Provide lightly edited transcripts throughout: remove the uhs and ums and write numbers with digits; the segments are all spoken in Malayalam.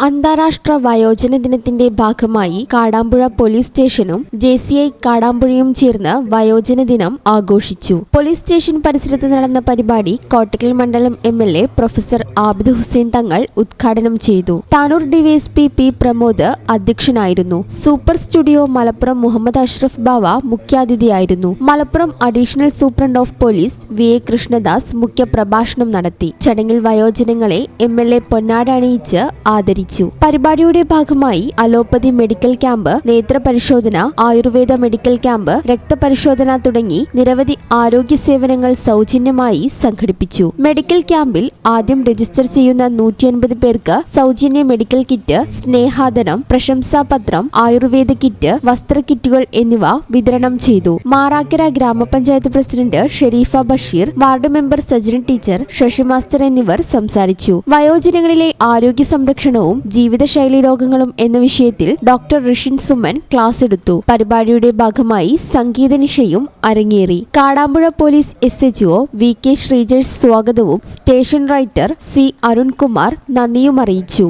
അന്താരാഷ്ട്ര വയോജന ദിനത്തിന്റെ ഭാഗമായി കാടാമ്പുഴ പോലീസ് സ്റ്റേഷനും JCI കാടാമ്പുഴയും ചേർന്ന് വയോജന ദിനം ആഘോഷിച്ചു. പോലീസ് സ്റ്റേഷൻ പരിസരത്ത് നടന്ന പരിപാടി കോട്ടക്കൽ മണ്ഡലം MLA പ്രൊഫസർ ആബിദ് ഹുസൈൻ തങ്ങൾ ഉദ്ഘാടനം ചെയ്തു. താനൂർ DYSP P പ്രമോദ് അധ്യക്ഷനായിരുന്നു. സൂപ്പർ സ്റ്റുഡിയോ മലപ്പുറം മുഹമ്മദ് അഷ്റഫ് ബാവ മുഖ്യാതിഥിയായിരുന്നു. Malappuram additional superintendent of police VA Krishnadas മുഖ്യ പ്രഭാഷണം നടത്തി. ചടങ്ങിൽ വയോജനങ്ങളെ MLA പൊന്നാട അണിയിച്ച് ആദരിച്ചു. പരിപാടിയുടെ ഭാഗമായി അലോപ്പതി മെഡിക്കൽ ക്യാമ്പ്, നേത്ര പരിശോധന, ആയുർവേദ മെഡിക്കൽ ക്യാമ്പ്, രക്തപരിശോധന തുടങ്ങി നിരവധി ആരോഗ്യ സേവനങ്ങൾ സൗജന്യമായി സംഘടിപ്പിച്ചു. മെഡിക്കൽ ക്യാമ്പിൽ ആദ്യം രജിസ്റ്റർ ചെയ്യുന്ന 150 പേർക്ക് സൗജന്യ മെഡിക്കൽ കിറ്റ്, സ്നേഹാദനം, പ്രശംസാപത്രം, ആയുർവേദ കിറ്റ്, വസ്ത്രക്കിറ്റുകൾ എന്നിവ വിതരണം ചെയ്തു. മാറാക്കര ഗ്രാമപഞ്ചായത്ത് president Sherifa Basheer, ward member Sajana teacher, Sasi master എന്നിവർ സംസാരിച്ചു. വയോജനങ്ങളിലെ ആരോഗ്യ സംരക്ഷണവും ജീവിതശൈലി രോഗങ്ങളും എന്ന വിഷയത്തിൽ ഡോക്ടർ ഋഷിൻ സുമൻ ക്ലാസ് എടുത്തു. പരിപാടിയുടെ ഭാഗമായി സംഗീത നിശയും അരങ്ങേറി. Kadampuzha police SHO VK Sreejesh സ്വാഗതവും സ്റ്റേഷൻ റൈറ്റർ C അരുൺകുമാർ നന്ദിയും അറിയിച്ചു.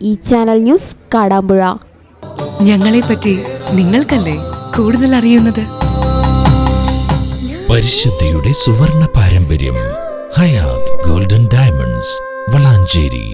ഈ ചാനൽ ന്യൂസ് കാടാമ്പുഴ. ഞങ്ങളെപ്പറ്റി നിങ്ങൾക്കല്ലേ കൂടുതൽ അറിയുന്നത്? പരിശുദ്ധിയുടെ സുവർണ പാരമ്പര്യം. Hayath golden diamonds, Valanchery.